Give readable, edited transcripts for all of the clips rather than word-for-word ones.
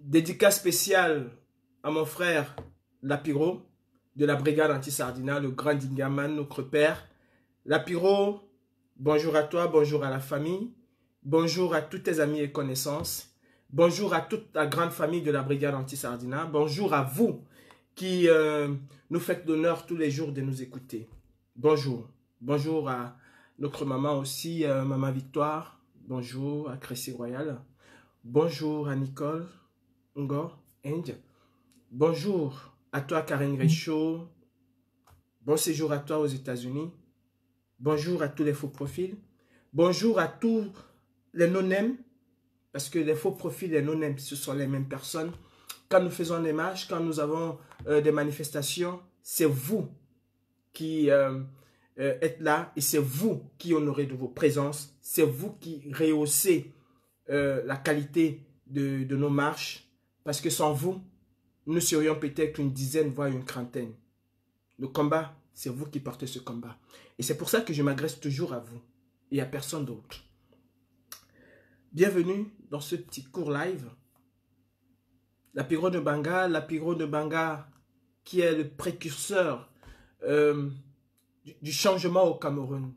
Dédicace spéciale à mon frère Lapiro de la brigade anti-Sardina, le grand Dingaman, notre père. Lapiro, bonjour à toi, bonjour à la famille, bonjour à tous tes amis et connaissances, bonjour à toute la grande famille de la brigade anti-Sardina, bonjour à vous qui nous faites l'honneur tous les jours de nous écouter. Bonjour, bonjour à notre maman aussi, maman Victoire, bonjour à Crécy Royal, bonjour à Nicole, Ngor, Indie. Bonjour à toi Karen Réchaud. Bon séjour à toi aux États-Unis. Bonjour à tous les faux profils. Bonjour à tous les non-nèmes. Parce que les faux profils et les non-nèmes, ce sont les mêmes personnes. Quand nous faisons des marches, quand nous avons des manifestations, c'est vous qui êtes là et c'est vous qui honorez de vos présences. C'est vous qui rehaussez la qualité de nos marches. Parce que sans vous, nous serions peut-être une dizaine, voire une trentaine. Le combat, c'est vous qui portez ce combat. Et c'est pour ça que je m'adresse toujours à vous et à personne d'autre. Bienvenue dans ce petit court live. Lapiro de Banga qui est le précurseur du changement au Cameroun.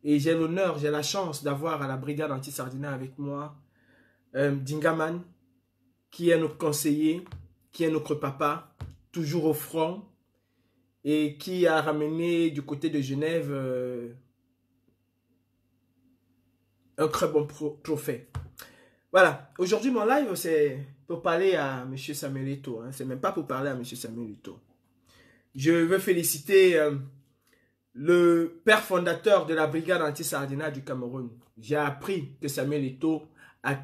Et j'ai l'honneur, j'ai la chance d'avoir à la brigade anti-Sardina avec moi Dingaman, qui est notre conseiller, qui est notre papa, toujours au front, et qui a ramené du côté de Genève un très bon trophée. Voilà, aujourd'hui mon live, c'est pour parler à M. Samuel Eto'o. Hein. C'est même pas pour parler à M. Samuel Eto'o. Je veux féliciter le père fondateur de la brigade anti-Sardina du Cameroun. J'ai appris que Samuel Eto'o a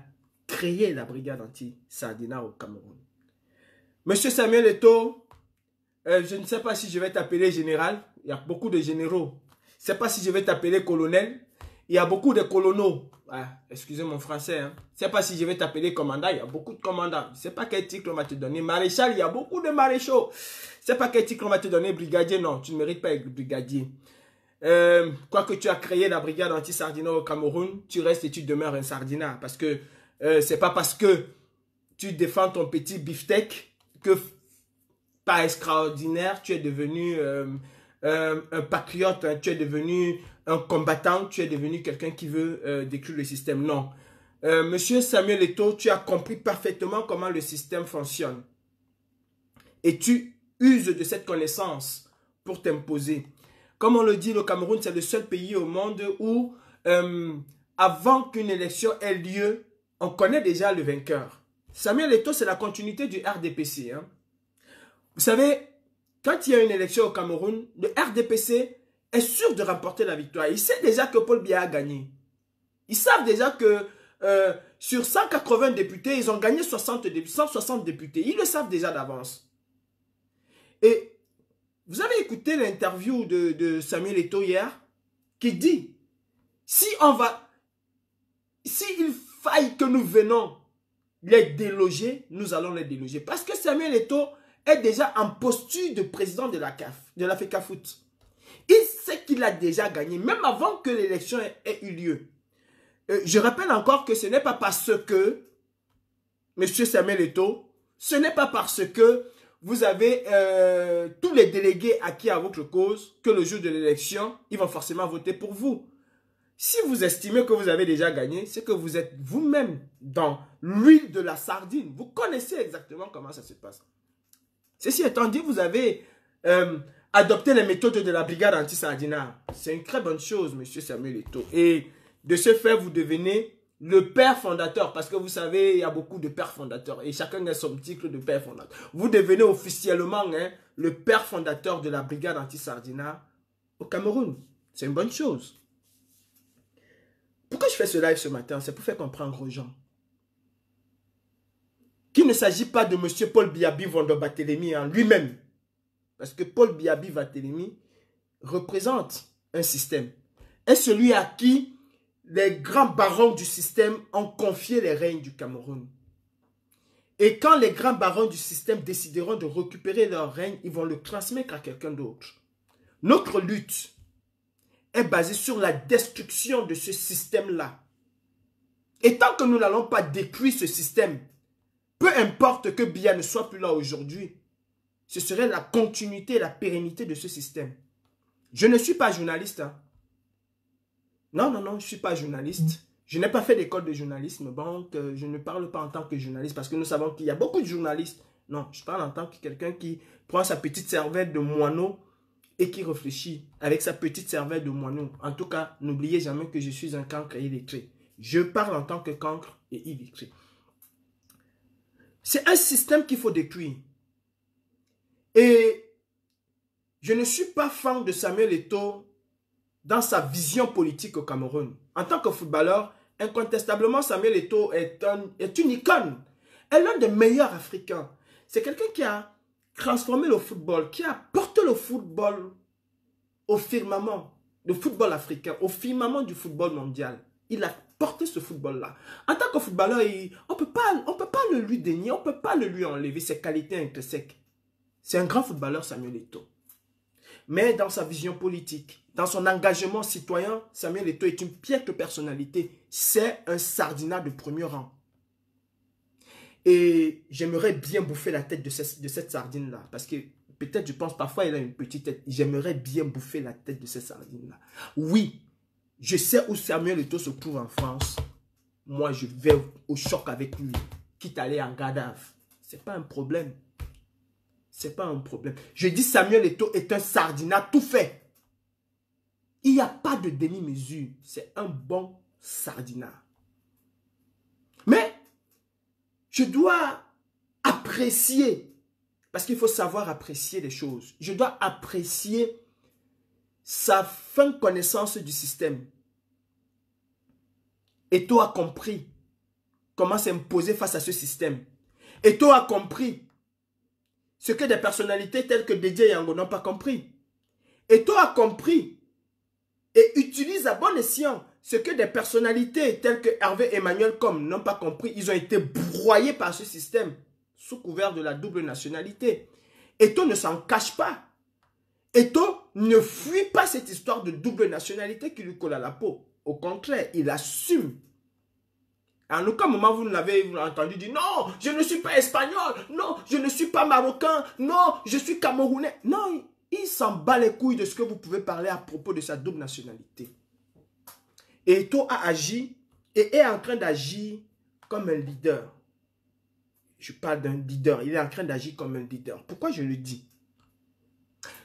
créé la brigade anti-Sardina au Cameroun. Monsieur Samuel Eto'o, je ne sais pas si je vais t'appeler général. Il y a beaucoup de généraux. Je ne sais pas si je vais t'appeler colonel. Il y a beaucoup de colonels. Ah, excusez mon français. Hein. Je ne sais pas si je vais t'appeler commandant. Il y a beaucoup de commandants. Je ne sais pas quel titre on va te donner. Maréchal, il y a beaucoup de maréchaux. Je ne sais pas quel titre on va te donner. Brigadier, non. Tu ne mérites pas être brigadier. Quoique tu as créé la brigade anti-Sardina au Cameroun, tu restes et tu demeures un Sardina. Parce que c'est pas parce que tu défends ton petit beefsteak que pas extraordinaire, tu es devenu un patriote, hein, tu es devenu un combattant, tu es devenu quelqu'un qui veut détruire le système. Non. Monsieur Samuel Eto'o, tu as compris parfaitement comment le système fonctionne. Et tu uses de cette connaissance pour t'imposer. Comme on le dit, le Cameroun, c'est le seul pays au monde où, avant qu'une élection ait lieu, on connaît déjà le vainqueur. Samuel Eto'o, c'est la continuité du RDPC. Hein. Vous savez, quand il y a une élection au Cameroun, le RDPC est sûr de remporter la victoire. Il sait déjà que Paul Biya a gagné. Ils savent déjà que sur 180 députés, ils ont gagné 160 députés. Ils le savent déjà d'avance. Et vous avez écouté l'interview de Samuel Eto'o hier, qui dit, s'il faille que nous venons les déloger, nous allons les déloger. Parce que Samuel Eto'o est déjà en posture de président de la CAF, de la FECAFOOT. Il sait qu'il a déjà gagné, même avant que l'élection ait eu lieu. Je rappelle encore que ce n'est pas parce que, M. Samuel Eto'o, ce n'est pas parce que vous avez tous les délégués acquis à votre cause que le jour de l'élection, ils vont forcément voter pour vous. Si vous estimez que vous avez déjà gagné, c'est que vous êtes vous-même dans l'huile de la sardine. Vous connaissez exactement comment ça se passe. Ceci étant dit, vous avez adopté les méthodes de la brigade anti-Sardina. C'est une très bonne chose, M. Samuel Eto'o. Et de ce fait, vous devenez le père fondateur. Parce que vous savez, il y a beaucoup de pères fondateurs. Et chacun a son titre de père fondateur. Vous devenez officiellement le père fondateur de la brigade anti-Sardina au Cameroun. C'est une bonne chose. Pourquoi je fais ce live ce matin? C'est pour faire comprendre aux gens qu'il ne s'agit pas de M. Paul Biyabi Vondo-Barthélemy en lui-même. Parce que Paul Biyabi Barthélemy représente un système. Est celui à qui les grands barons du système ont confié les règnes du Cameroun. Et quand les grands barons du système décideront de récupérer leur règne, ils vont le transmettre à quelqu'un d'autre. Notre lutte est basée sur la destruction de ce système-là. Et tant que nous n'allons pas détruire ce système, peu importe que Biya ne soit plus là aujourd'hui, ce serait la continuité et la pérennité de ce système. Je ne suis pas journaliste. Hein. Non, non, non, je ne suis pas journaliste. Je n'ai pas fait d'école de journalisme, donc je ne parle pas en tant que journaliste parce que nous savons qu'il y a beaucoup de journalistes. Non, je parle en tant que quelqu'un qui prend sa petite serviette de moineau et qui réfléchit avec sa petite serviette de moineau. En tout cas, n'oubliez jamais que je suis un cancre et illettré. Je parle en tant que cancre et illettré. C'est un système qu'il faut détruire. Et je ne suis pas fan de Samuel Eto'o dans sa vision politique au Cameroun. En tant que footballeur, incontestablement, Samuel Eto'o est une icône. Elle est l'un des meilleurs Africains. C'est quelqu'un qui a transformé le football, qui a porté le football au firmament, le football africain, au firmament du football mondial. Il a porté ce football-là. En tant que footballeur, on peut pas le lui dénier, on ne peut pas le lui enlever ses qualités intrinsèques. C'est un grand footballeur, Samuel Eto'o. Mais dans sa vision politique, dans son engagement citoyen, Samuel Eto'o est une piètre personnalité. C'est un sardinat de premier rang. Et j'aimerais bien bouffer la tête de cette sardine-là. Parce que peut-être, je pense, parfois, il a une petite tête. J'aimerais bien bouffer la tête de cette sardine-là. Oui, je sais où Samuel Eto'o se trouve en France. Moi, je vais au choc avec lui. Quitte à aller en Gaddafi. Ce n'est pas un problème. C'est pas un problème. Je dis Samuel Eto'o est un sardinat tout fait. Il n'y a pas de demi-mesure. C'est un bon sardinat. Mais, je dois apprécier. Parce qu'il faut savoir apprécier les choses. Je dois apprécier sa fin connaissance du système. Eto'o a compris comment s'imposer face à ce système. Eto'o a compris ce que des personnalités telles que Dédé Yango n'ont pas compris. Eto'o a compris et utilise à bon escient ce que des personnalités telles que Hervé Emmanuel Comme n'ont pas compris. Ils ont été broyés par ce système sous couvert de la double nationalité. Eto'o ne s'en cache pas. Eto'o ne fuit pas cette histoire de double nationalité qui lui colle à la peau. Au contraire, il assume. En aucun moment, vous ne l'avez entendu dire « Non, je ne suis pas espagnol. Non, je ne suis pas marocain. Non, je suis camerounais. » Non, il s'en bat les couilles de ce que vous pouvez parler à propos de sa double nationalité. Et Eto'o a agi et est en train d'agir comme un leader. Je parle d'un leader. Il est en train d'agir comme un leader. Pourquoi je le dis?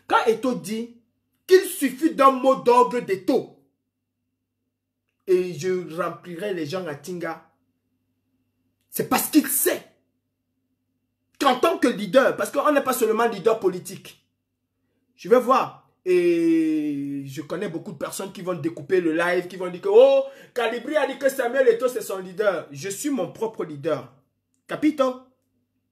Quand Eto'o dit qu'il suffit d'un mot d'ordre d'Eto'o et je remplirai les gens à Tinga, c'est parce qu'il sait qu'en tant que leader, parce qu'on n'est pas seulement leader politique. Je vais voir, et je connais beaucoup de personnes qui vont découper le live, qui vont dire que, oh, Calibri a dit que Samuel Eto'o c'est son leader. Je suis mon propre leader. Capito?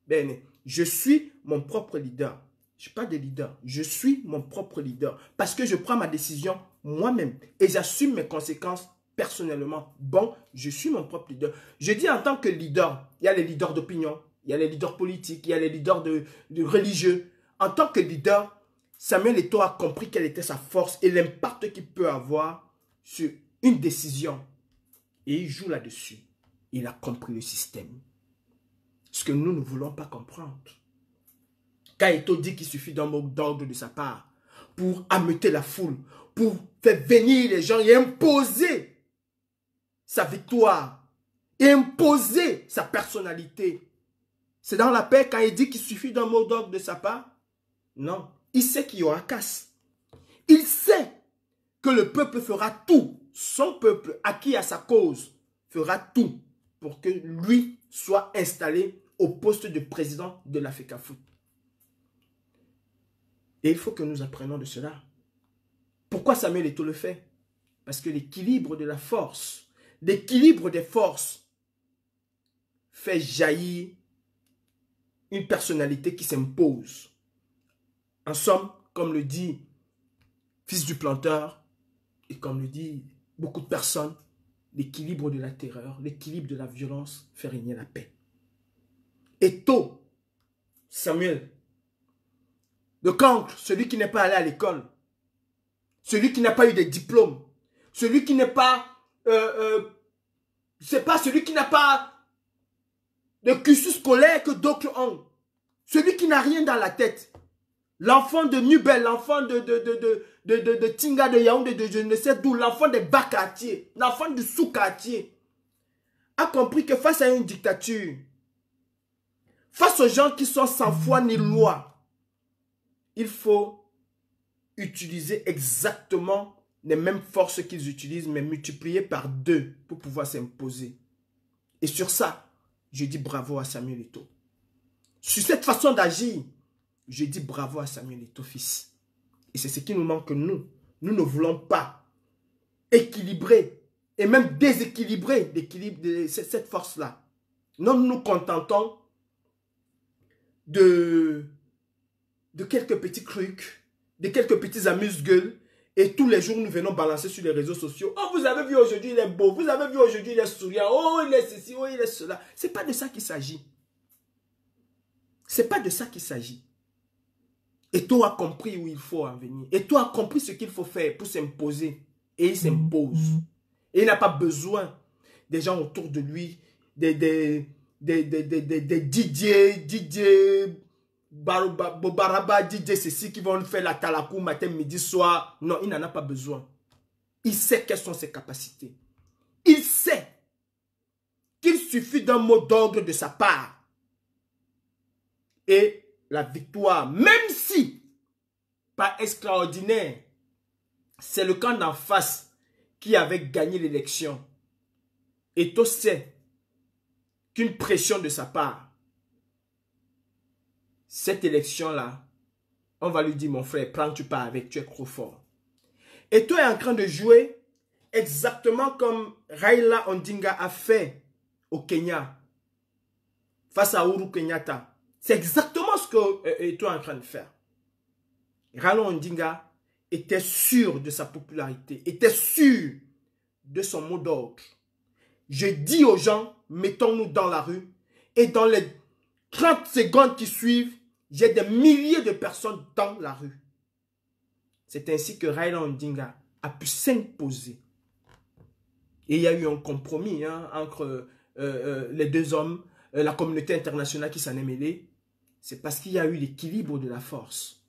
Bene, je suis mon propre leader. Je ne suis pas de leader. Je suis mon propre leader. Parce que je prends ma décision moi-même. Et j'assume mes conséquences personnellement. Bon, je suis mon propre leader. Je dis en tant que leader, il y a les leaders d'opinion, il y a les leaders politiques, il y a les leaders de religieux. En tant que leader, Samuel Eto'o a compris quelle était sa force et l'impact qu'il peut avoir sur une décision. Et il joue là-dessus. Il a compris le système. Ce que nous ne voulons pas comprendre. Quand Eto'o dit qu'il suffit d'un mot d'ordre de sa part pour ameuter la foule, pour faire venir les gens et imposer sa victoire, et imposer sa personnalité. C'est dans la paix quand il dit qu'il suffit d'un mot d'ordre de sa part? Non. Il sait qu'il y aura casse. Il sait que le peuple fera tout. Son peuple, acquis à sa cause, fera tout pour que lui soit installé au poste de président de la FECAFOOT. Et il faut que nous apprenions de cela. Pourquoi Samuel Eto'o le fait? Parce que l'équilibre de la force, l'équilibre des forces fait jaillir une personnalité qui s'impose. En somme, comme le dit Fils du Planteur, et comme le dit beaucoup de personnes, l'équilibre de la terreur, l'équilibre de la violence fait régner la paix. Eto'o, Samuel, le cancre, celui qui n'est pas allé à l'école, celui qui n'a pas eu de diplôme, celui qui n'est pas, c'est pas celui qui n'a pas de cursus scolaire que d'autres ont. Celui qui n'a rien dans la tête. L'enfant de Nubel, l'enfant de Tinga, de Yaoundé, de je ne sais d'où, l'enfant des bas quartiers, l'enfant du sous-quartier, a compris que face à une dictature, face aux gens qui sont sans foi ni loi, il faut utiliser exactement les mêmes forces qu'ils utilisent, mais multipliées par 2 pour pouvoir s'imposer. Et sur ça, je dis bravo à Samuel Eto'o. Sur cette façon d'agir, je dis bravo à Samuel Eto'o, fils. Et c'est ce qui nous manque, nous. Nous ne voulons pas équilibrer et même déséquilibrer cette force-là. Nous nous contentons de quelques petits trucs, de quelques petits amuse-gueules. Et tous les jours, nous venons balancer sur les réseaux sociaux. Oh, vous avez vu aujourd'hui, il est beau. Vous avez vu aujourd'hui, il est souriant. Oh, il est ceci, oh, il est cela. Ce n'est pas de ça qu'il s'agit. Ce n'est pas de ça qu'il s'agit. Eto'o a compris où il faut en venir. Eto'o a compris ce qu'il faut faire pour s'imposer. Et il s'impose. Et il n'a pas besoin des gens autour de lui, des DJ Bobaraba, DJ ceci qui vont faire la talakou matin, midi, soir. Non, il n'en a pas besoin. Il sait quelles sont ses capacités. Il sait qu'il suffit d'un mot d'ordre de sa part. Et la victoire, même si, pas extraordinaire, c'est le camp d'en face qui avait gagné l'élection. Eto'o sait qu'une pression de sa part, cette élection-là, on va lui dire, mon frère, prends-tu pas avec, tu es trop fort. Eto'o est en train de jouer exactement comme Raila Odinga a fait au Kenya, face à Uhuru Kenyatta. C'est exactement ce que Eto'o est en train de faire. Raila Odinga était sûr de sa popularité, était sûr de son mot d'ordre. Je dis aux gens, mettons-nous dans la rue, et dans les 30 secondes qui suivent, j'ai des milliers de personnes dans la rue. C'est ainsi que Raila Odinga a pu s'imposer. Et il y a eu un compromis entre les deux hommes, la communauté internationale qui s'en est mêlée. C'est parce qu'il y a eu l'équilibre de la force.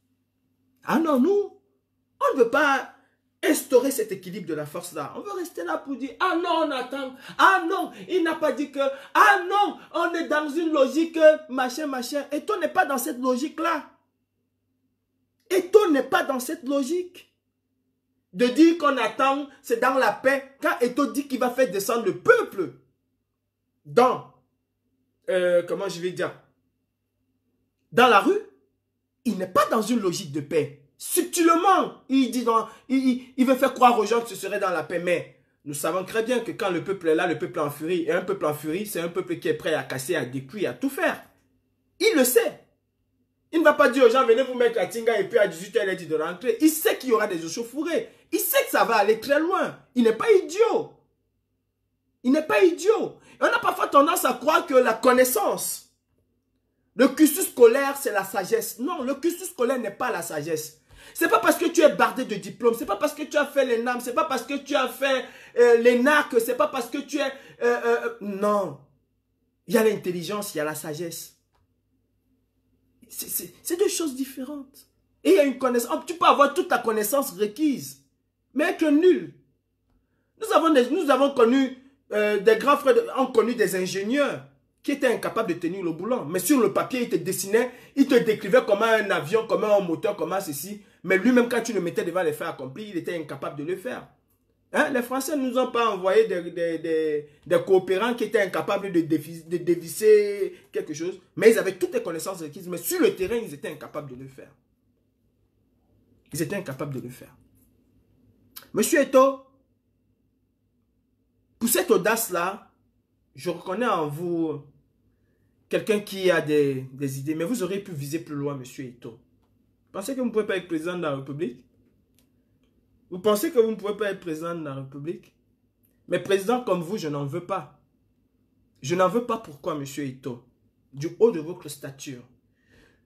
Ah non, nous, on ne veut pas instaurer cet équilibre de la force-là. On veut rester là pour dire, ah non, on attend. Ah non, il n'a pas dit que, ah non, on est dans une logique, machin, machin. Eto'o n'est pas dans cette logique-là. Eto'o n'est pas dans cette logique. De dire qu'on attend, c'est dans la paix. Quand Eto'o dit qu'il va faire descendre le peuple dans, comment je vais dire, dans la rue, il n'est pas dans une logique de paix. Subtilement, il dit il veut faire croire aux gens que ce serait dans la paix. Mais nous savons très bien que quand le peuple est là, le peuple est en furie. Et un peuple en furie, c'est un peuple qui est prêt à casser, à détruire, à tout faire. Il le sait. Il ne va pas dire aux gens, venez vous mettre à Tinga et puis à 18h, il est dit de rentrer. Il sait qu'il y aura des échauffourées. Il sait que ça va aller très loin. Il n'est pas idiot. Il n'est pas idiot. Et on a parfois tendance à croire que la connaissance, le cursus scolaire, c'est la sagesse. Non, le cursus scolaire n'est pas la sagesse. C'est pas parce que tu es bardé de diplômes, c'est pas parce que tu as fait les NAM, c'est pas parce que tu as fait les NAC, c'est pas parce que tu es... non. Il y a l'intelligence, il y a la sagesse. C'est deux choses différentes. Et il y a une connaissance. Tu peux avoir toute la connaissance requise, mais être nul. Nous avons connu des grands frères, ont connu des ingénieurs qui étaient incapables de tenir le boulon. Mais sur le papier, il te dessinait, il te décrivait comment un avion, comment un moteur, comment ceci. Mais lui-même, quand tu le mettais devant les faits accomplis, il était incapable de le faire. Hein? Les Français ne nous ont pas envoyé des coopérants qui étaient incapables de dévisser quelque chose. Mais ils avaient toutes les connaissances requises. Mais sur le terrain, ils étaient incapables de le faire. Ils étaient incapables de le faire. Monsieur Eto'o, pour cette audace-là, je reconnais en vous quelqu'un qui a des idées. Mais vous auriez pu viser plus loin, monsieur Eto'o. Vous pensez que vous ne pouvez pas être président de la République? Vous pensez que vous ne pouvez pas être président de la République? Mais président comme vous, je n'en veux pas. Je n'en veux pas. Pourquoi, monsieur Eto'o? Du haut de votre stature,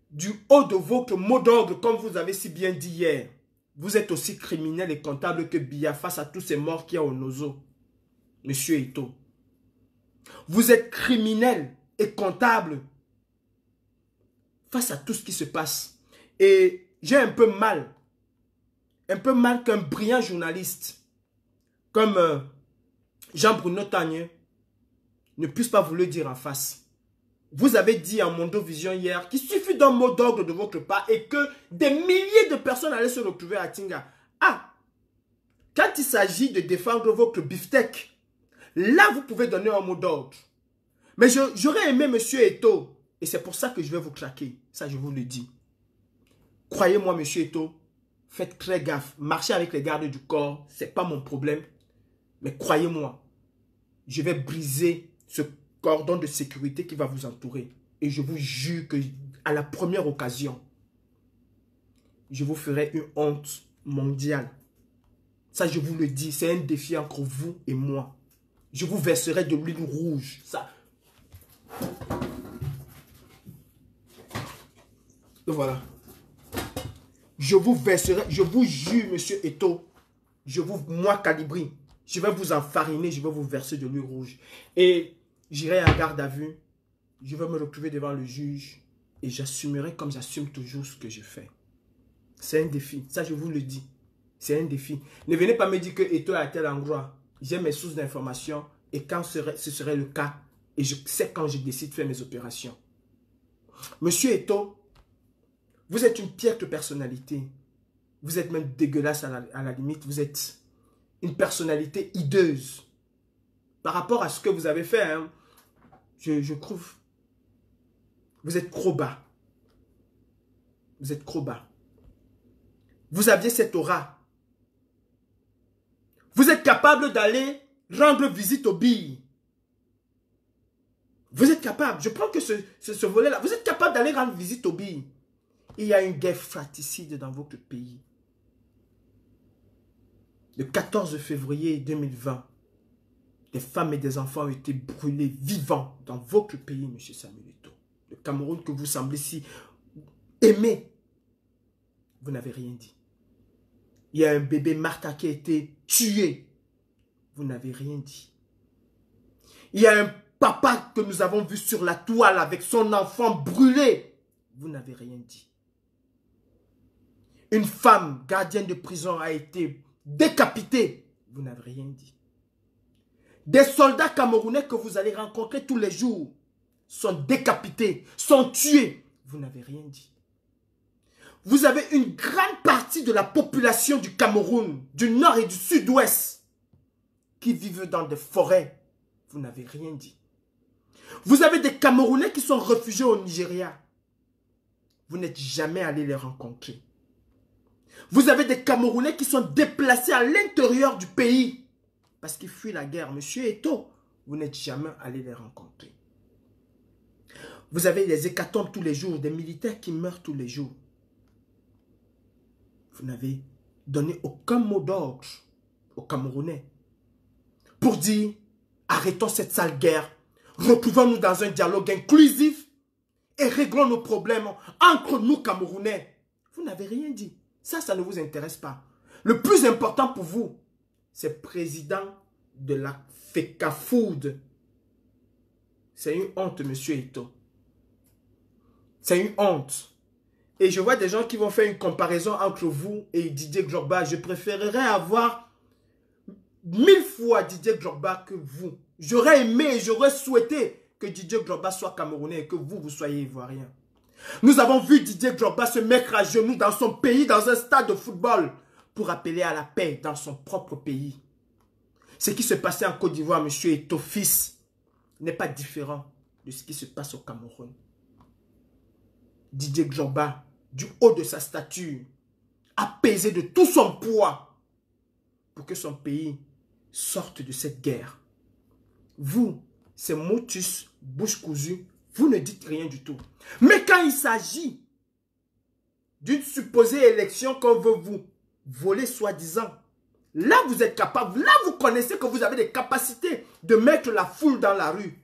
du haut de votre mot d'ordre, comme vous avez si bien dit hier, vous êtes aussi criminel et comptable que Biya face à tous ces morts qu'il y a au Nozo. Monsieur Eto'o. Vous êtes criminel et comptable face à tout ce qui se passe. Et j'ai un peu mal qu'un brillant journaliste comme Jean-Bruno Tanier ne puisse pas vous le dire en face. Vous avez dit en Mondovision hier qu'il suffit d'un mot d'ordre de votre part et que des milliers de personnes allaient se retrouver à Tinga. Ah, quand il s'agit de défendre votre beefsteak, là vous pouvez donner un mot d'ordre. Mais j'aurais aimé Monsieur Eto'o, et c'est pour ça que je vais vous traquer. Ça, je vous le dis. Croyez-moi, Monsieur Eto'o, faites très gaffe. Marchez avec les gardes du corps, ce n'est pas mon problème. Mais croyez-moi, je vais briser ce cordon de sécurité qui va vous entourer. Et je vous jure que à la première occasion, je vous ferai une honte mondiale. Ça, je vous le dis, c'est un défi entre vous et moi. Je vous verserai de l'huile rouge. Ça. Voilà. Je vous verserai, je vous jure, Monsieur Eto'o, moi, Calibri, je vais vous enfariner, je vais vous verser de l'huile rouge. Et j'irai à garde à vue, je vais me retrouver devant le juge et j'assumerai comme j'assume toujours ce que je fais. C'est un défi, ça je vous le dis. C'est un défi. Ne venez pas me dire que Eto'o est à tel endroit. J'ai mes sources d'information et quand ce serait le cas, et je sais quand je décide de faire mes opérations. Monsieur Eto'o, vous êtes une piètre personnalité. Vous êtes même dégueulasse à la limite. Vous êtes une personnalité hideuse. Par rapport à ce que vous avez fait, hein, je trouve. Vous êtes trop bas. Vous êtes trop bas. Vous aviez cette aura. Vous êtes capable d'aller rendre visite aux billes. Vous êtes capable. Je prends que ce volet-là. Vous êtes capable d'aller rendre visite aux billes. Il y a une guerre fratricide dans votre pays. Le 14 février 2020, des femmes et des enfants ont été brûlés vivants dans votre pays, M. Samuel Eto'o. Le Cameroun que vous semblez si aimer. Vous n'avez rien dit. Il y a un bébé Martha qui a été tué. Vous n'avez rien dit. Il y a un papa que nous avons vu sur la toile avec son enfant brûlé. Vous n'avez rien dit. Une femme gardienne de prison a été décapitée. Vous n'avez rien dit. Des soldats camerounais que vous allez rencontrer tous les jours sont décapités, sont tués. Vous n'avez rien dit. Vous avez une grande partie de la population du Cameroun, du nord et du sud-ouest, qui vivent dans des forêts. Vous n'avez rien dit. Vous avez des Camerounais qui sont réfugiés au Nigeria. Vous n'êtes jamais allé les rencontrer. Vous avez des Camerounais qui sont déplacés à l'intérieur du pays parce qu'ils fuient la guerre. Monsieur Eto'o, vous n'êtes jamais allé les rencontrer. Vous avez des hécatombes tous les jours, des militaires qui meurent tous les jours. Vous n'avez donné aucun mot d'ordre aux Camerounais pour dire arrêtons cette sale guerre, retrouvons-nous dans un dialogue inclusif et réglons nos problèmes entre nous Camerounais. Vous n'avez rien dit. Ça ne vous intéresse pas. Le plus important pour vous, c'est président de la FECAFOOD. C'est une honte, Monsieur Eto'o. C'est une honte. Et je vois des gens qui vont faire une comparaison entre vous et Didier Drogba. Je préférerais avoir 1000 fois Didier Drogba que vous. J'aurais aimé et j'aurais souhaité que Didier Drogba soit camerounais et que vous soyez ivoirien. Nous avons vu Didier Drogba se mettre à genoux dans son pays, dans un stade de football, pour appeler à la paix dans son propre pays. Ce qui se passait en Côte d'Ivoire, M. Eto'o fils, n'est pas différent de ce qui se passe au Cameroun. Didier Drogba, du haut de sa stature, a pesé de tout son poids pour que son pays sorte de cette guerre. Vous, c'est motus, bouche cousue, vous ne dites rien du tout. Mais quand il s'agit d'une supposée élection qu'on veut vous voler soi-disant, là vous êtes capable, là vous connaissez que vous avez des capacités de mettre la foule dans la rue.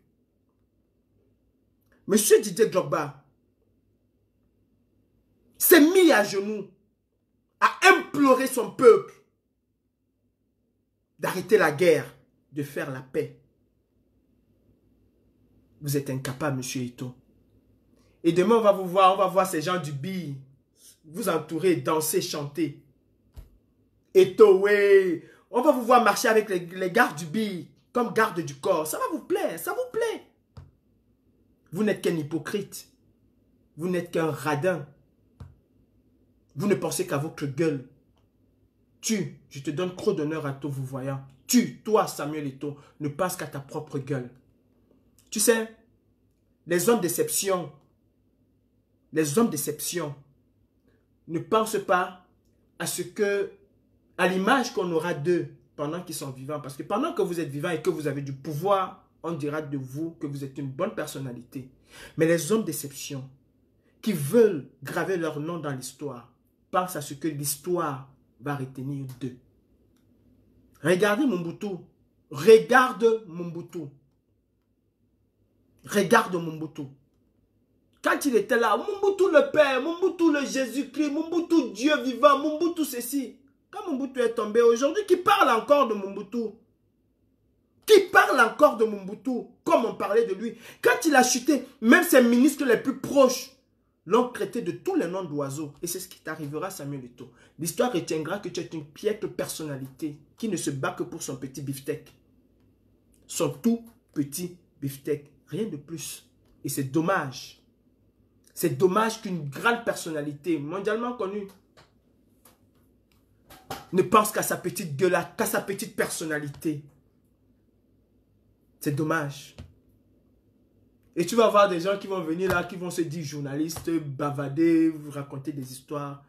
Monsieur Didier Drogba s'est mis à genoux, à implorer son peuple d'arrêter la guerre, de faire la paix. Vous êtes incapable, monsieur Eto'o. Et demain, on va vous voir, on va voir ces gens du BI vous entourer, danser, chanter. Eto'o, oui. On va vous voir marcher avec les gardes du BI comme garde du corps. Ça va vous plaire, ça vous plaît. Vous n'êtes qu'un hypocrite. Vous n'êtes qu'un radin. Vous ne pensez qu'à votre gueule. Je te donne trop d'honneur à toi, vous voyant. Toi, Samuel Eto'o, ne pense qu'à ta propre gueule. Tu sais, les hommes déception, ne pensent pas à l'image qu'on aura d'eux pendant qu'ils sont vivants. Parce que pendant que vous êtes vivant et que vous avez du pouvoir, on dira de vous que vous êtes une bonne personnalité. Mais les hommes déception, qui veulent graver leur nom dans l'histoire, pensent à ce que l'histoire va retenir d'eux. Regardez Mobutu. Regarde Mobutu. Regarde Mobutu. Quand il était là, Mobutu le Père, Mobutu le Jésus-Christ, Mobutu Dieu vivant, Mobutu ceci. Quand Mobutu est tombé aujourd'hui, qui parle encore de Mobutu? Qui parle encore de Mobutu? Comme on parlait de lui. Quand il a chuté, même ses ministres les plus proches l'ont traité de tous les noms d'oiseaux. Et c'est ce qui t'arrivera, Samuel Eto'o. L'histoire retiendra que tu es une piètre personnalité qui ne se bat que pour son petit beefsteak. Son tout petit beefsteak. Rien de plus. Et c'est dommage. C'est dommage qu'une grande personnalité mondialement connue ne pense qu'à sa petite gueule, qu'à sa petite personnalité. C'est dommage. Et tu vas voir des gens qui vont venir là, qui vont se dire journalistes, bavader, vous raconter des histoires.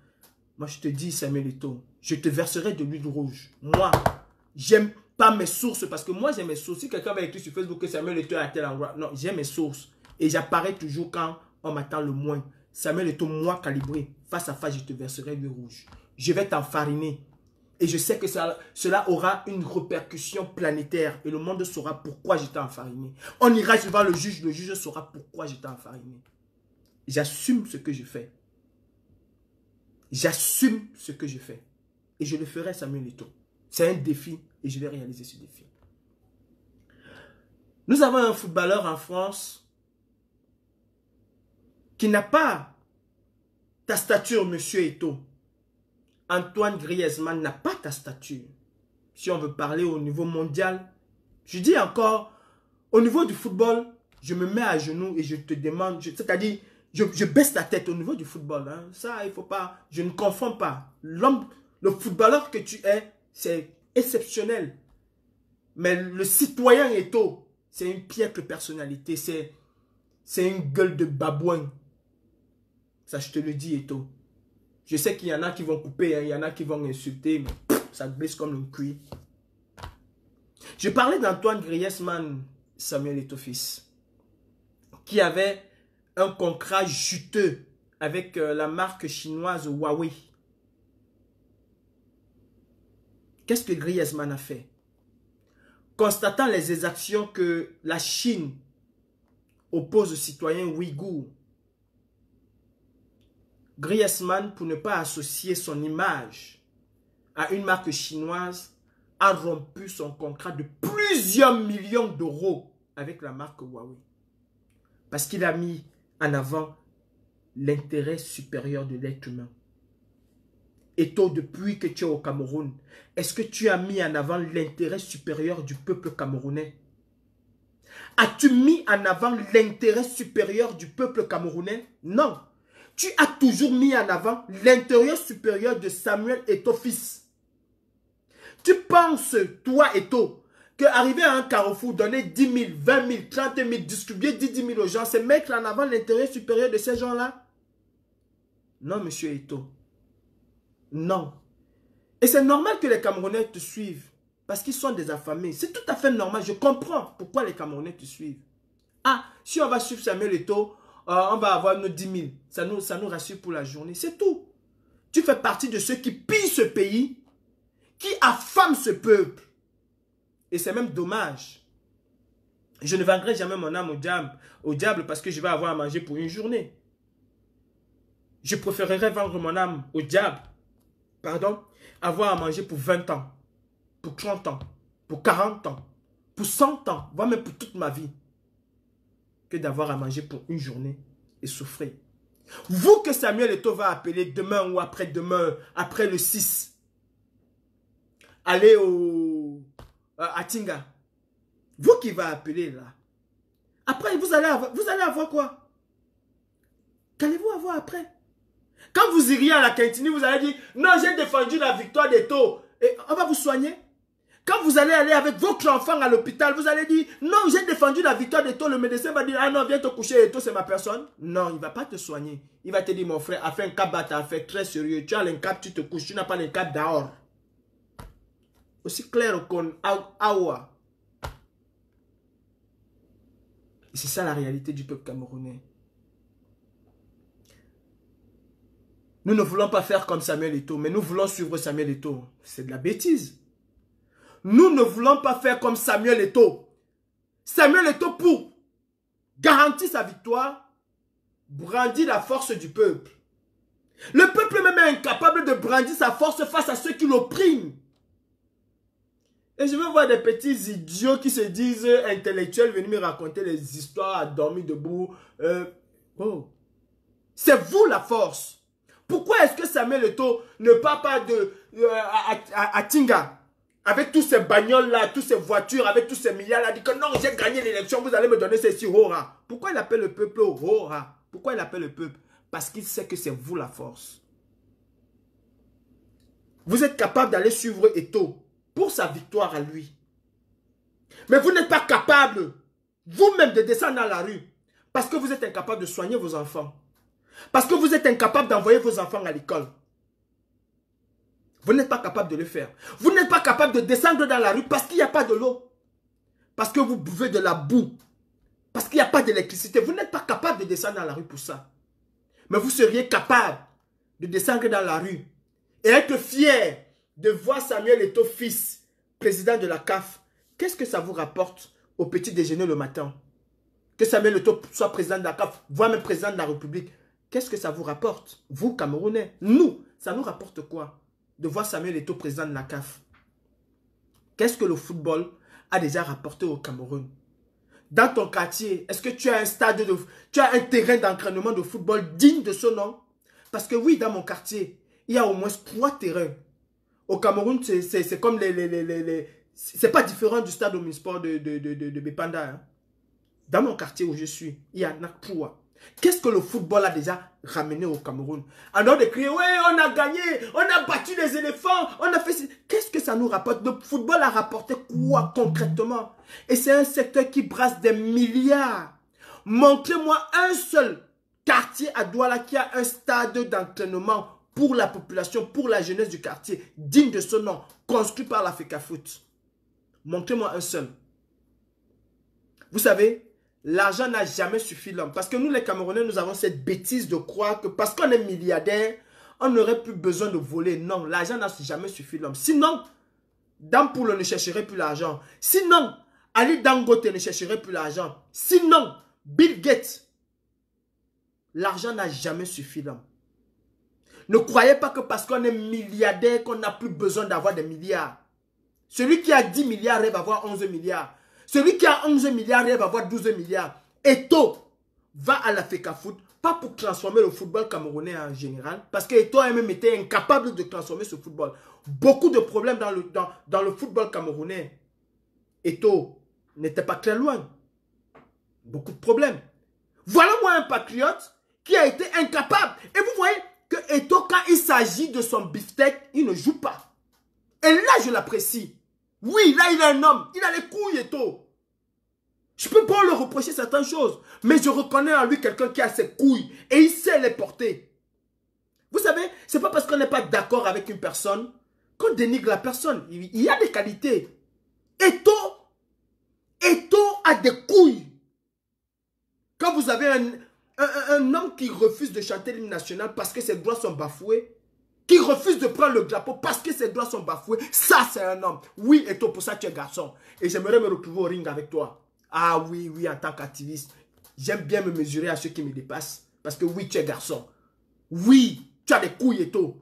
Moi, je te dis, Samuel Eto'o, je te verserai de l'huile rouge. Moi, j'aime pas mes sources, parce que moi, j'ai mes sources. Si quelqu'un va écrire sur Facebook que Samuel Eto'o est à tel endroit, non, j'ai mes sources. Et j'apparais toujours quand on m'attend le moins. Samuel Eto'o, moi, calibré, face à face, je te verserai l'huile rouge. Je vais t'enfariner. Et je sais que cela aura une répercussion planétaire. Et le monde saura pourquoi j'étais enfariné. On ira devant le juge saura pourquoi j'étais enfariné. J'assume ce que je fais. J'assume ce que je fais. Et je le ferai, Samuel Eto'o. C'est un défi et je vais réaliser ce défi. Nous avons un footballeur en France qui n'a pas ta stature, monsieur Eto'o. Antoine Griezmann n'a pas ta stature. Si on veut parler au niveau mondial, je dis encore, au niveau du football, je me mets à genoux et je te demande, c'est-à-dire, je baisse la tête au niveau du football. Hein. Ça, il ne faut pas, je ne confonds pas. Le footballeur que tu es, c'est exceptionnel. Mais le citoyen Eto'o, c'est une piètre personnalité, c'est une gueule de babouin. Ça, je te le dis, Eto'o. Je sais qu'il y en a qui vont couper, hein, il y en a qui vont insulter, mais ça glisse comme une cuir. Je parlais d'Antoine Griezmann, Samuel Eto'o fils, qui avait un contrat juteux avec la marque chinoise Huawei. Qu'est-ce que Griezmann a fait? Constatant les exactions que la Chine oppose aux citoyens ouïghours, Griezmann, pour ne pas associer son image à une marque chinoise, a rompu son contrat de plusieurs millions d'euros avec la marque Huawei. Parce qu'il a mis en avant l'intérêt supérieur de l'être humain. Eto'o, depuis que tu es au Cameroun, est-ce que tu as mis en avant l'intérêt supérieur du peuple camerounais? As-tu mis en avant l'intérêt supérieur du peuple camerounais? Non. Tu as toujours mis en avant l'intérêt supérieur de Samuel Eto'o fils. Tu penses, toi Eto'o, qu'arriver à un carrefour, donner 10 000, 20 000, 30 000, distribuer 10 000 aux gens, c'est mettre en avant l'intérêt supérieur de ces gens-là? Non, monsieur Eto'o. Non. Et c'est normal que les Camerounais te suivent. Parce qu'ils sont des affamés. C'est tout à fait normal. Je comprends pourquoi les Camerounais te suivent. Ah, si on va suivre Samuel Eto'o, on va avoir nos 10 000. Ça nous rassure pour la journée. C'est tout. Tu fais partie de ceux qui pillent ce pays, qui affament ce peuple. Et c'est même dommage. Je ne vendrai jamais mon âme au diable parce que je vais avoir à manger pour une journée. Je préférerais vendre mon âme au diable, pardon, avoir à manger pour 20 ans, pour 30 ans, pour 40 ans, pour 100 ans, voire même pour toute ma vie. que d'avoir à manger pour une journée et souffrir. Vous que Samuel Eto'o va appeler demain ou après-demain, après le 6, allez à Tinga. Vous qui va appeler là. Après, vous allez avoir quoi? Qu'allez-vous avoir après? Quand vous iriez à la cantine, vous allez dire, non, j'ai défendu la victoire d'Eto'o. Et on va vous soigner. Quand vous allez aller avec votre enfant à l'hôpital, vous allez dire, non, j'ai défendu la victoire d'Eto'o. Le médecin va dire, ah non, viens te coucher, Eto'o, c'est ma personne. Non, il ne va pas te soigner. Il va te dire, mon frère, a fait un cap à ta fait très sérieux. Tu as l'encap, tu te couches, tu n'as pas l'encap dehors. Aussi clair qu'on awa. C'est ça la réalité du peuple camerounais. Nous ne voulons pas faire comme Samuel Eto'o, mais nous voulons suivre Samuel Eto'o. C'est de la bêtise. Nous ne voulons pas faire comme Samuel Eto'o. Samuel Eto'o, pour garantir sa victoire, brandit la force du peuple. Le peuple même est incapable de brandir sa force face à ceux qui l'oppriment. Et je veux voir des petits idiots qui se disent intellectuels venir me raconter les histoires à dormir debout. Oh. C'est vous la force. Pourquoi est-ce que Samuel Eto'o ne part pas à Tinga avec tous ces bagnoles-là, toutes ces voitures, avec tous ces milliards-là, dit que non, j'ai gagné l'élection, vous allez me donner ceci, Hora. Pourquoi il appelle le peuple Hora? Pourquoi il appelle le peuple? Parce qu'il sait que c'est vous la force. Vous êtes capable d'aller suivre Eto'o pour sa victoire à lui. Mais vous n'êtes pas capable, vous-même, de descendre dans la rue parce que vous êtes incapable de soigner vos enfants. Parce que vous êtes incapable d'envoyer vos enfants à l'école. Vous n'êtes pas capable de le faire. Vous n'êtes pas capable de descendre dans la rue parce qu'il n'y a pas de l'eau. Parce que vous buvez de la boue. Parce qu'il n'y a pas d'électricité. Vous n'êtes pas capable de descendre dans la rue pour ça. Mais vous seriez capable de descendre dans la rue et être fier de voir Samuel Eto'o, fils, président de la CAF. Qu'est-ce que ça vous rapporte au petit déjeuner le matin? Que Samuel Eto'o soit président de la CAF, voire même président de la République. Qu'est-ce que ça vous rapporte, vous, Camerounais? Nous, ça nous rapporte quoi de voir Samuel Eto'o président de la CAF? Qu'est-ce que le football a déjà rapporté au Cameroun? Dans ton quartier, est-ce que tu as un stade tu as un terrain d'entraînement de football digne de ce nom? Parce que oui, dans mon quartier, il y a au moins 3 terrains. Au Cameroun, c'est comme c'est pas différent du stade omnisport de Bepanda. Hein. Dans mon quartier où je suis, il y en a 3. Qu'est-ce que le football a déjà ramené au Cameroun? Alors de crier, ouais, on a gagné, on a battu les éléphants, on a fait... Qu'est-ce que ça nous rapporte? Le football a rapporté quoi concrètement? Et c'est un secteur qui brasse des milliards. Montrez-moi un seul quartier à Douala qui a un stade d'entraînement pour la population, pour la jeunesse du quartier, digne de ce nom, construit par la FECAFOOT. Montrez-moi un seul. Vous savez, l'argent n'a jamais suffi l'homme. Parce que nous, les Camerounais, nous avons cette bêtise de croire que parce qu'on est milliardaire, on n'aurait plus besoin de voler. Non, l'argent n'a jamais suffi l'homme. Sinon, Dampoule ne chercherait plus l'argent. Sinon, Ali Dangote ne chercherait plus l'argent. Sinon, Bill Gates, l'argent n'a jamais suffi l'homme. Ne croyez pas que parce qu'on est milliardaire, qu'on n'a plus besoin d'avoir des milliards. Celui qui a 10 milliards rêve d'avoir 11 milliards. Celui qui a 11 milliards rêve d'avoir 12 milliards. Eto'o va à la FECAFOOT, pas pour transformer le football camerounais en général, parce que Eto'o a même été incapable de transformer ce football. Beaucoup de problèmes dans le football camerounais. Eto'o n'était pas très loin. Beaucoup de problèmes. Voilà moi un patriote qui a été incapable. Et vous voyez que Eto'o, quand il s'agit de son beefsteak, il ne joue pas. Et là, je l'apprécie. Oui, là, il est un homme. Il a les couilles, Eto'o. Je ne peux pas le reprocher certaines choses. Mais je reconnais en lui quelqu'un qui a ses couilles. Et il sait les porter. Vous savez, ce n'est pas parce qu'on n'est pas d'accord avec une personne qu'on dénigre la personne. Il y a des qualités. Eto'o a des couilles. Quand vous avez un homme qui refuse de chanter l'hymne national parce que ses droits sont bafoués, qui refuse de prendre le drapeau parce que ses droits sont bafoués, ça c'est un homme. Oui, Eto'o, pour ça tu es garçon. Et j'aimerais me retrouver au ring avec toi. Ah oui, oui, en tant qu'activiste, j'aime bien me mesurer à ceux qui me dépassent. Parce que oui, tu es garçon. Oui, tu as des couilles, Eto'o.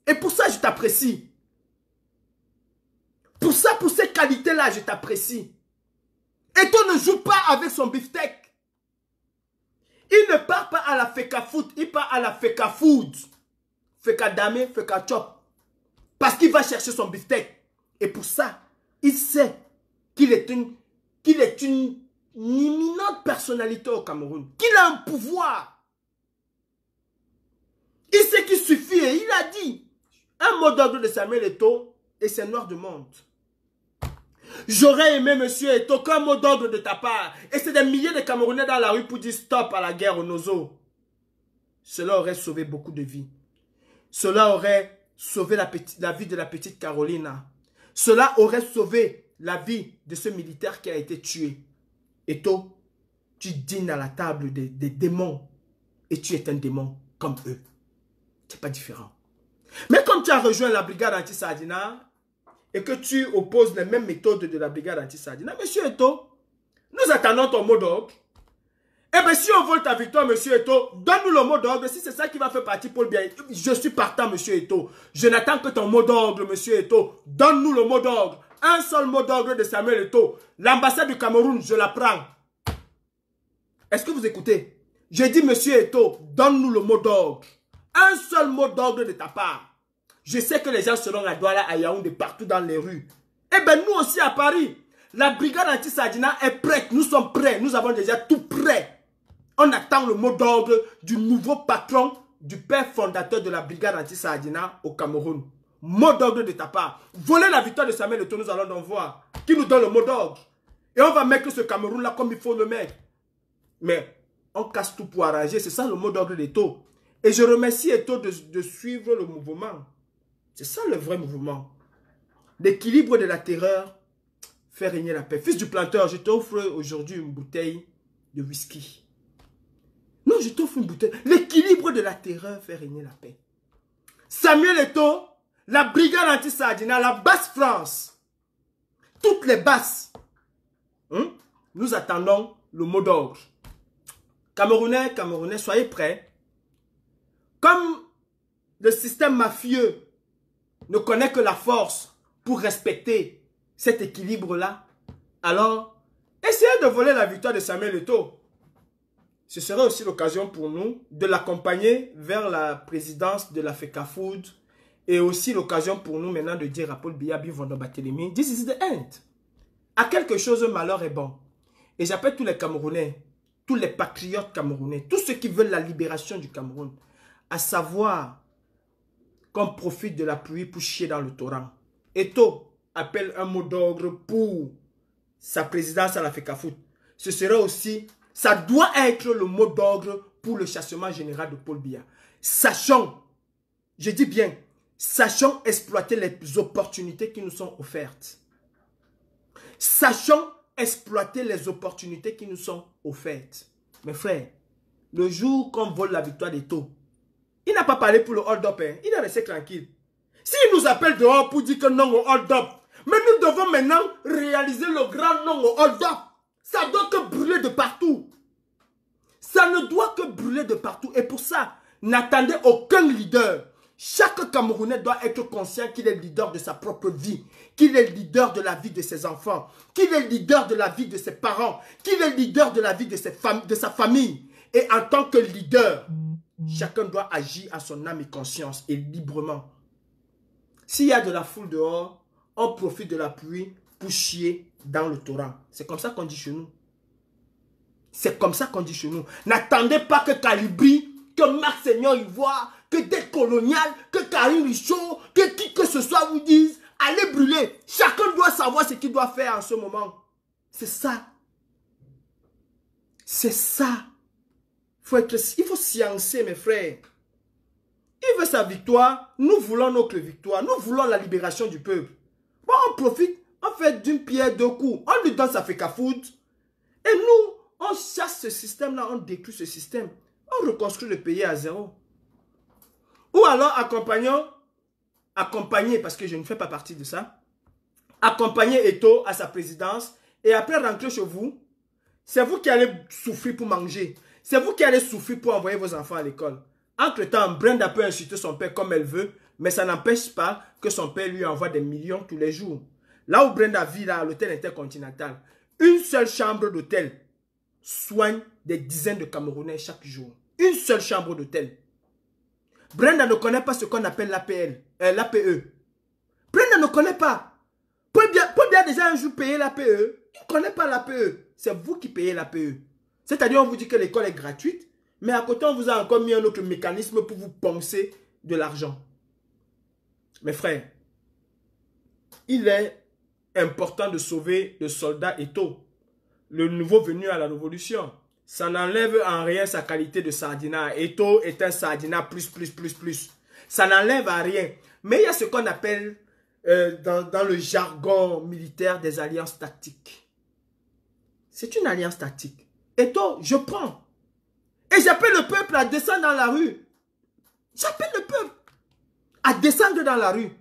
Et pour ça, je t'apprécie. Pour ça, pour ces qualités-là, je t'apprécie. Eto'o ne joue pas avec son beefsteak. Il ne part pas à la Feka Foot, il part à la Feka Food. Feka Dame, Feka Chop. Parce qu'il va chercher son beefsteak. Et pour ça, il sait qu'il est une imminente personnalité au Cameroun. Qu'il a un pouvoir. Il sait qu'il suffit et il a dit un mot d'ordre de Samuel Eto'o et c'est noir du monde. J'aurais aimé, monsieur Eto'o, qu'un mot d'ordre de ta part. Et c'est des milliers de Camerounais dans la rue pour dire stop à la guerre au Nozo. Cela aurait sauvé beaucoup de vies. Cela aurait sauvé la vie de la petite Carolina. Cela aurait sauvé la vie de ce militaire qui a été tué. Eto'o, tu dînes à la table des démons. Et tu es un démon comme eux. C'est pas différent. Mais comme tu as rejoint la brigade anti-Sardina et que tu opposes les mêmes méthodes de la brigade anti-Sardina, monsieur Eto'o, nous attendons ton mot d'ordre. Eh bien, si on vole ta victoire, monsieur Eto'o, donne-nous le mot d'ordre. Si c'est ça qui va faire partie pour le bien, je suis partant, monsieur Eto'o. Je n'attends que ton mot d'ordre, monsieur Eto'o. Donne-nous le mot d'ordre. Un seul mot d'ordre de Samuel Eto'o. L'ambassade du Cameroun, je la prends. Est-ce que vous écoutez? Je dis, monsieur Eto'o, donne-nous le mot d'ordre. Un seul mot d'ordre de ta part. Je sais que les gens seront à Douala, à Yaoundé, partout dans les rues. Eh bien, nous aussi à Paris, la brigade anti-Sardina est prête. Nous sommes prêts. Nous avons déjà tout prêt. On attend le mot d'ordre du nouveau patron, du père fondateur de la brigade anti-Sardina au Cameroun. Mot d'ordre de ta part. Voler la victoire de Samuel Eto'o, nous allons donc voir. Qui nous donne le mot d'ordre. Et on va mettre ce Cameroun-là comme il faut le mettre. Mais on casse tout pour arranger. C'est ça le mot d'ordre d'Eto'o. Et je remercie Eto'o de suivre le mouvement. C'est ça le vrai mouvement. L'équilibre de la terreur fait régner la paix. Fils du planteur, je t'offre aujourd'hui une bouteille de whisky. Non, je t'offre une bouteille. L'équilibre de la terreur fait régner la paix. Samuel Eto'o, la brigade anti-Sardina, la basse France, toutes les basses, nous attendons le mot d'ordre. Camerounais, Camerounais, soyez prêts. Comme le système mafieux ne connaît que la force pour respecter cet équilibre-là, alors essayez de voler la victoire de Samuel Eto'o. Ce serait aussi l'occasion pour nous de l'accompagner vers la présidence de la Feka Food et aussi l'occasion pour nous maintenant de dire à Paul Biya Bivondo Barthélémy, this is the end. À quelque chose, malheur est bon. Et j'appelle tous les Camerounais, tous les patriotes camerounais, tous ceux qui veulent la libération du Cameroun, à savoir qu'on profite de la pluie pour chier dans le torrent. Eto'o appelle un mot d'ordre pour sa présidence à la Feka Food. Ce serait aussi, ça doit être le mot d'ordre pour le chassement général de Paul Biya. Sachons, je dis bien, sachons exploiter les opportunités qui nous sont offertes. Sachons exploiter les opportunités qui nous sont offertes. Mes frères, le jour qu'on vole la victoire d'Eto'o, il n'a pas parlé pour le hold-up, hein. Il est resté tranquille. S'il nous appelle dehors pour dire que non au hold-up, mais nous devons maintenant réaliser le grand non au hold-up. Ça doit que brûler de partout. Ça ne doit que brûler de partout. Et pour ça, n'attendez aucun leader. Chaque Camerounais doit être conscient qu'il est leader de sa propre vie, qu'il est leader de la vie de ses enfants, qu'il est leader de la vie de ses parents, qu'il est leader de la vie de sa famille. Et en tant que leader, chacun doit agir à son âme et conscience et librement. S'il y a de la foule dehors, on profite de la pluie pour chier dans le torrent. C'est comme ça qu'on dit chez nous. C'est comme ça qu'on dit chez nous. N'attendez pas que Calibri, que Marc Seigneur Ivoire, que des coloniales, que Karim Richaud, que qui que ce soit vous dise, allez brûler. Chacun doit savoir ce qu'il doit faire en ce moment. C'est ça. C'est ça. Il faut sciencer, mes frères. Il veut sa victoire, nous voulons notre victoire, nous voulons la libération du peuple. Bon, on profite, on fait d'une pierre deux coups, on lui donne sa Feka Food. Et nous, on chasse ce système-là, on détruit ce système. On reconstruit le pays à zéro. Ou alors accompagner, parce que je ne fais pas partie de ça, accompagner Eto'o à sa présidence et après rentrer chez vous, c'est vous qui allez souffrir pour manger. C'est vous qui allez souffrir pour envoyer vos enfants à l'école. Entre-temps, Brenda peut insulter son père comme elle veut, mais ça n'empêche pas que son père lui envoie des millions tous les jours. Là où Brenda vit, là, à l'hôtel intercontinental, une seule chambre d'hôtel soigne des dizaines de Camerounais chaque jour. Une seule chambre d'hôtel. Brenda ne connaît pas ce qu'on appelle l'APE. Brenda ne connaît pas. Peut bien déjà un jour payer l'APE. Il ne connaît pas l'APE. C'est vous qui payez l'APE. C'est-à-dire, on vous dit que l'école est gratuite, mais à côté, on vous a encore mis un autre mécanisme pour vous poncer de l'argent. Mes frères, il est important de sauver le soldat Eto'o, le nouveau venu à la révolution. Ça n'enlève en rien sa qualité de sardinat. Eto'o est un sardinat plus. Ça n'enlève en rien. Mais il y a ce qu'on appelle dans le jargon militaire des alliances tactiques. C'est une alliance tactique. Eto'o, je prends. Et j'appelle le peuple à descendre dans la rue. J'appelle le peuple à descendre dans la rue.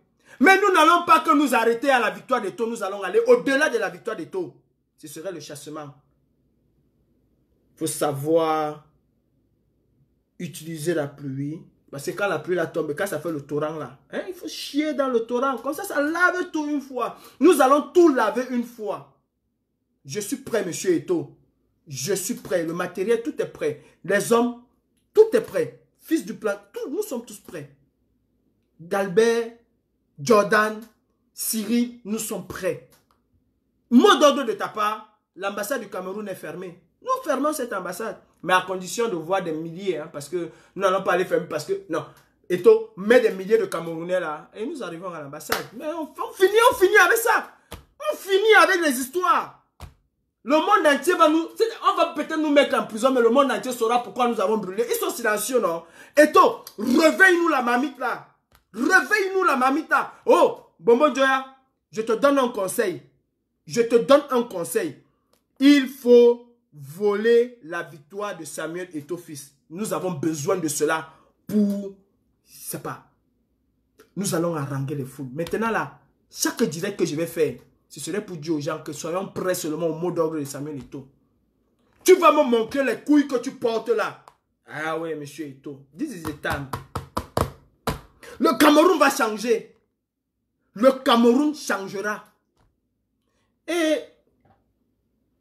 Mais nous n'allons pas que nous arrêter à la victoire d'Eto'o. Nous allons aller au-delà de la victoire d'Eto'o. Ce serait le chassement. Il faut savoir utiliser la pluie. Parce que quand la pluie la tombe, quand ça fait le torrent là, hein, il faut chier dans le torrent. Comme ça lave tout une fois. Nous allons tout laver une fois. Je suis prêt, monsieur Eto'o. Je suis prêt. Le matériel, tout est prêt. Les hommes, tout est prêt. Fils du plan, nous sommes tous prêts. Galbert, Jordan, Syrie, nous sommes prêts. Mot d'ordre de ta part, l'ambassade du Cameroun est fermée. Nous fermons cette ambassade. Mais à condition de voir des milliers. Hein, parce que nous n'allons pas aller fermer. Parce que, non. Eto'o met des milliers de Camerounais là. Et nous arrivons à l'ambassade. Mais on finit avec ça. On finit avec les histoires. Le monde entier va nous... On va peut-être nous mettre en prison, mais le monde entier saura pourquoi nous avons brûlé. Ils sont silencieux, non? Eto'o, réveille-nous la mamite là. Réveille-nous la mamite là. Oh, Bombo Joya, je te donne un conseil. Je te donne un conseil. Il faut voler la victoire de Samuel Eto'o fils. Nous avons besoin de cela pour... Je sais pas. Nous allons haranguer les foules. Maintenant là, chaque direct que je vais faire, ce serait pour dire aux gens que soyons prêts seulement au mot d'ordre de Samuel Eto'o. Tu vas me montrer les couilles que tu portes là. Ah ouais, monsieur Eto'o. This is the time. Le Cameroun va changer. Le Cameroun changera. Et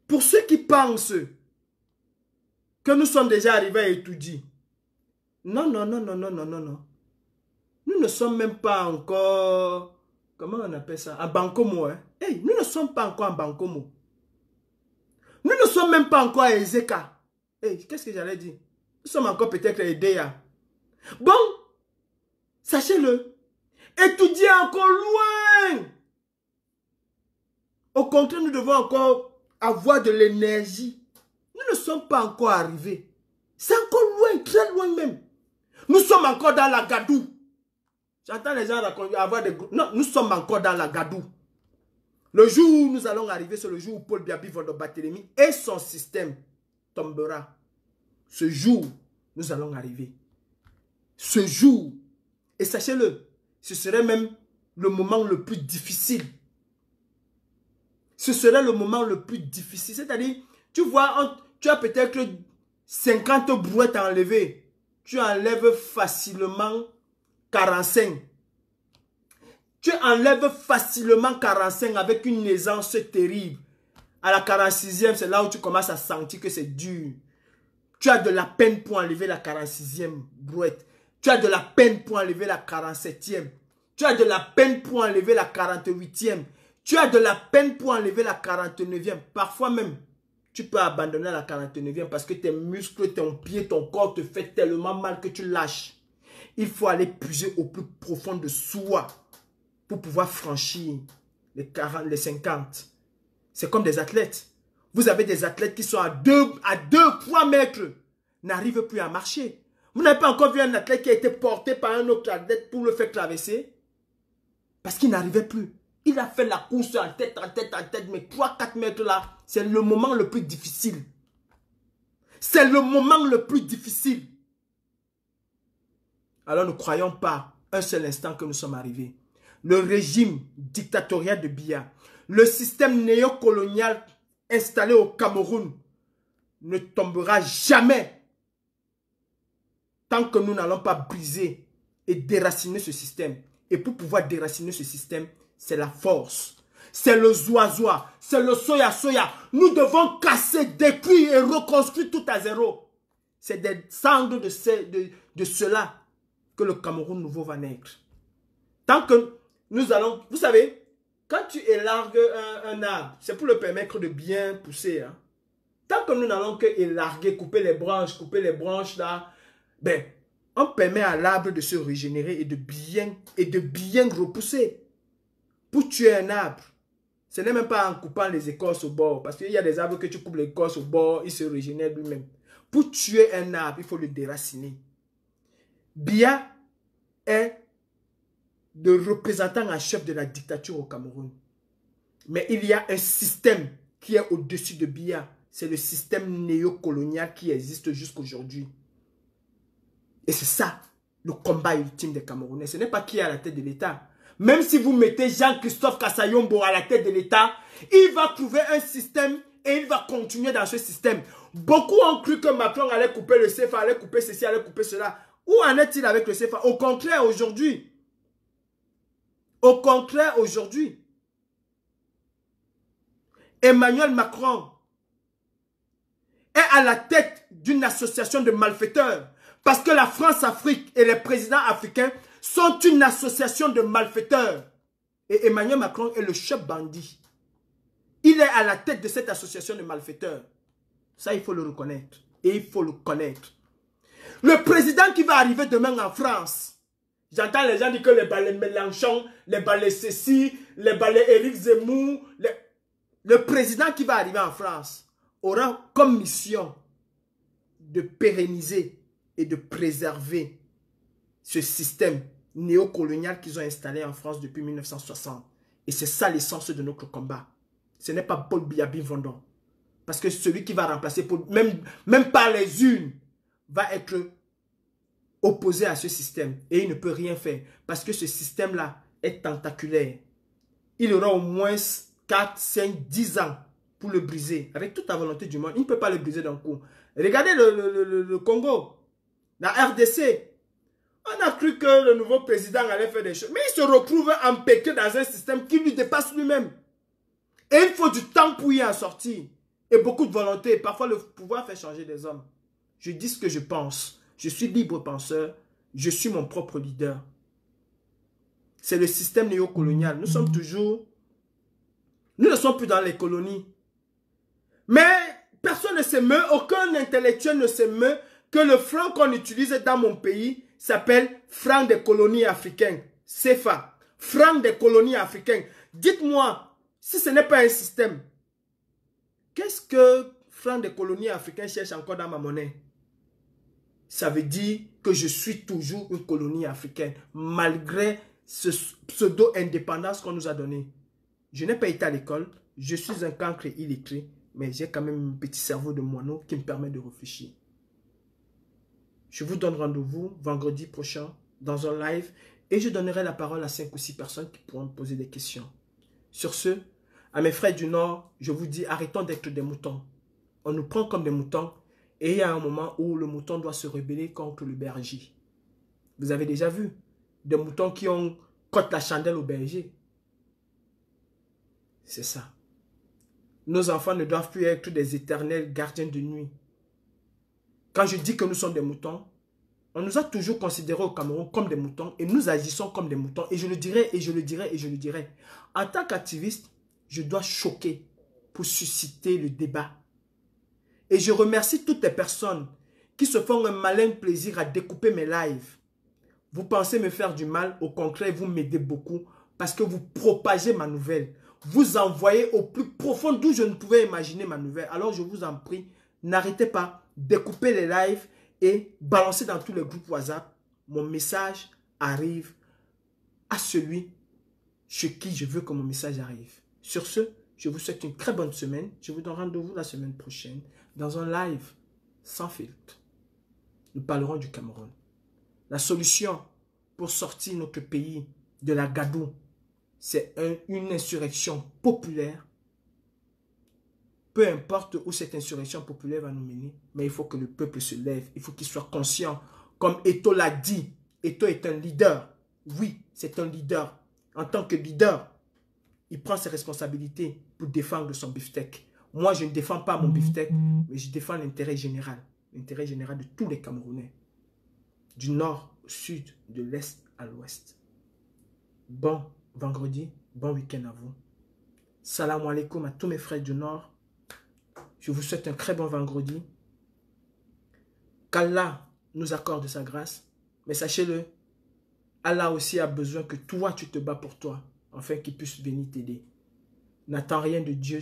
pour ceux qui pensent que nous sommes déjà arrivés à Etoudi, non. Nous ne sommes même pas encore... Comment on appelle ça? À Bankomo. Hein? Hey, nous ne sommes pas encore à Bankomo. Nous ne sommes même pas encore à Ezeka. Hey, qu'est-ce que j'allais dire? Nous sommes encore peut-être à Edea. Bon, sachez-le. Étudier encore loin. Au contraire, nous devons encore avoir de l'énergie. Nous ne sommes pas encore arrivés. C'est encore loin, très loin même. Nous sommes encore dans la gadoue. J'entends les gens avoir des groupes. Non, nous sommes encore dans la gadoue. Le jour où nous allons arriver, c'est le jour où Paul Biya Barthélémy et son système tombera. Ce jour, nous allons arriver. Ce jour, et sachez-le, ce serait même le moment le plus difficile. Ce serait le moment le plus difficile. C'est-à-dire, tu vois, tu as peut-être 50 brouettes à enlever. Tu enlèves facilement 45. Tu enlèves facilement 45 avec une aisance terrible. À la 46e, c'est là où tu commences à sentir que c'est dur. Tu as de la peine pour enlever la 46e brouette. Tu as de la peine pour enlever la 47e. Tu as de la peine pour enlever la 48e. Tu as de la peine pour enlever la 49e. Parfois même, tu peux abandonner la 49e parce que tes muscles, ton pied, ton corps te fait tellement mal que tu lâches. Il faut aller puiser au plus profond de soi pour pouvoir franchir les 40, les 50. C'est comme des athlètes. Vous avez des athlètes qui sont à 3 mètres, n'arrivent plus à marcher. Vous n'avez pas encore vu un athlète qui a été porté par un autre athlète pour le faire traverser? Parce qu'il n'arrivait plus. Il a fait la course en tête, mais 3-4 mètres là, c'est le moment le plus difficile. C'est le moment le plus difficile. Alors ne croyons pas un seul instant que nous sommes arrivés. Le régime dictatorial de Biya, le système néocolonial installé au Cameroun ne tombera jamais tant que nous n'allons pas briser et déraciner ce système. Et pour pouvoir déraciner ce système, c'est la force. c'est le zoazoa, c'est le soya. Nous devons casser, détruire et reconstruire tout à zéro. C'est des cendres de cela que le Cameroun nouveau va naître. Tant que nous allons... Vous savez, quand tu élargues un arbre, c'est pour le permettre de bien pousser. Hein. Tant que nous n'allons que élarguer, couper les branches là, ben, on permet à l'arbre de se régénérer et de bien repousser. Pour tuer un arbre, ce n'est même pas en coupant les écorces au bord. Parce qu'il y a des arbres que tu coupes l'écorce au bord, il se régénère lui-même. Pour tuer un arbre, il faut le déraciner. Biya est le représentant en chef de la dictature au Cameroun. Mais il y a un système qui est au-dessus de Biya. C'est le système néocolonial qui existe jusqu'aujourd'hui. Et c'est ça, le combat ultime des Camerounais. Ce n'est pas qui est à la tête de l'État. Même si vous mettez Jean-Christophe Kassayombo à la tête de l'État, il va trouver un système et il va continuer dans ce système. Beaucoup ont cru que Macron allait couper le CFA, allait couper ceci, allait couper cela. Où en est-il avec le CFA? Au contraire, aujourd'hui, Emmanuel Macron est à la tête d'une association de malfaiteurs. Parce que la France-Afrique et les présidents africains sont une association de malfaiteurs. Et Emmanuel Macron est le chef bandit. Il est à la tête de cette association de malfaiteurs. Ça, il faut le reconnaître. Et il faut le connaître. Le président qui va arriver demain en France, j'entends les gens dire que les balais Mélenchon, les balais Cécile, les balais Éric Zemmour, le président qui va arriver en France aura comme mission de pérenniser et de préserver ce système néocolonial qu'ils ont installé en France depuis 1960. Et c'est ça l'essence de notre combat. Ce n'est pas Paul Biya Vendon. Parce que celui qui va remplacer Paul, même par les urnes, va être opposé à ce système. Et il ne peut rien faire. Parce que ce système-là est tentaculaire. Il aura au moins 4, 5, 10 ans pour le briser. Avec toute la volonté du monde. Il ne peut pas le briser d'un coup. Regardez le Congo. La RDC. On a cru que le nouveau président allait faire des choses. Mais il se retrouve empêtré dans un système qui lui dépasse lui-même. Et il faut du temps pour y en sortir. Et beaucoup de volonté. Parfois, le pouvoir fait changer des hommes. Je dis ce que je pense. Je suis libre penseur. Je suis mon propre leader. C'est le système néocolonial. Nous sommes toujours... Nous ne sommes plus dans les colonies. Mais personne ne s'émeut. Aucun intellectuel ne s'émeut que le franc qu'on utilise dans mon pays s'appelle franc des colonies africaines. CFA. Franc des colonies africaines. Dites-moi, si ce n'est pas un système, qu'est-ce que franc des colonies africaines cherche encore dans ma monnaie? Ça veut dire que je suis toujours une colonie africaine, malgré ce pseudo-indépendance qu'on nous a donné. Je n'ai pas été à l'école, je suis un cancre illettré, mais j'ai quand même un petit cerveau de moineau qui me permet de réfléchir. Je vous donne rendez-vous vendredi prochain dans un live et je donnerai la parole à 5 ou 6 personnes qui pourront me poser des questions. Sur ce, à mes frères du Nord, je vous dis arrêtons d'être des moutons. On nous prend comme des moutons et il y a un moment où le mouton doit se rebeller contre le berger. Vous avez déjà vu des moutons qui ont cote la chandelle au berger. C'est ça. Nos enfants ne doivent plus être des éternels gardiens de nuit. Quand je dis que nous sommes des moutons, on nous a toujours considérés au Cameroun comme des moutons et nous agissons comme des moutons. Et je le dirai, et je le dirai, et je le dirai. En tant qu'activiste, je dois choquer pour susciter le débat. Et je remercie toutes les personnes qui se font un malin plaisir à découper mes lives. Vous pensez me faire du mal, au contraire, vous m'aidez beaucoup parce que vous propagez ma nouvelle. Vous envoyez au plus profond d'où je ne pouvais imaginer ma nouvelle. Alors je vous en prie, n'arrêtez pas, découpez les lives et balancez dans tous les groupes WhatsApp. Mon message arrive à celui chez qui je veux que mon message arrive. Sur ce, je vous souhaite une très bonne semaine. Je vous donne rendez-vous la semaine prochaine dans un live sans filtre. Nous parlerons du Cameroun. La solution pour sortir notre pays de la gadoue, c'est une insurrection populaire. Peu importe où cette insurrection populaire va nous mener, mais il faut que le peuple se lève. Il faut qu'il soit conscient. Comme Eto'o l'a dit, Eto'o est un leader. Oui, c'est un leader. En tant que leader, il prend ses responsabilités pour défendre son beefsteak. Moi, je ne défends pas mon beefsteak, mais je défends l'intérêt général de tous les Camerounais, du nord au sud, de l'est à l'ouest. Bon vendredi, bon week-end à vous. Salam alaikum à tous mes frères du nord. Je vous souhaite un très bon vendredi. Qu'Allah nous accorde sa grâce. Mais sachez-le, Allah aussi a besoin que toi, tu te bats pour toi, afin qu'il puisse venir t'aider. N'attends rien de Dieu.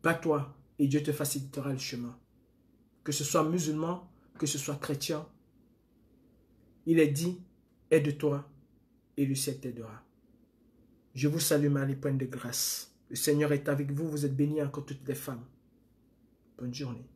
Bats-toi et Dieu te facilitera le chemin. Que ce soit musulman, que ce soit chrétien. Il est dit, aide-toi et le ciel t'aidera. Je vous salue Marie, pleine de grâce. Le Seigneur est avec vous, vous êtes bénie encore toutes les femmes. Bonne journée.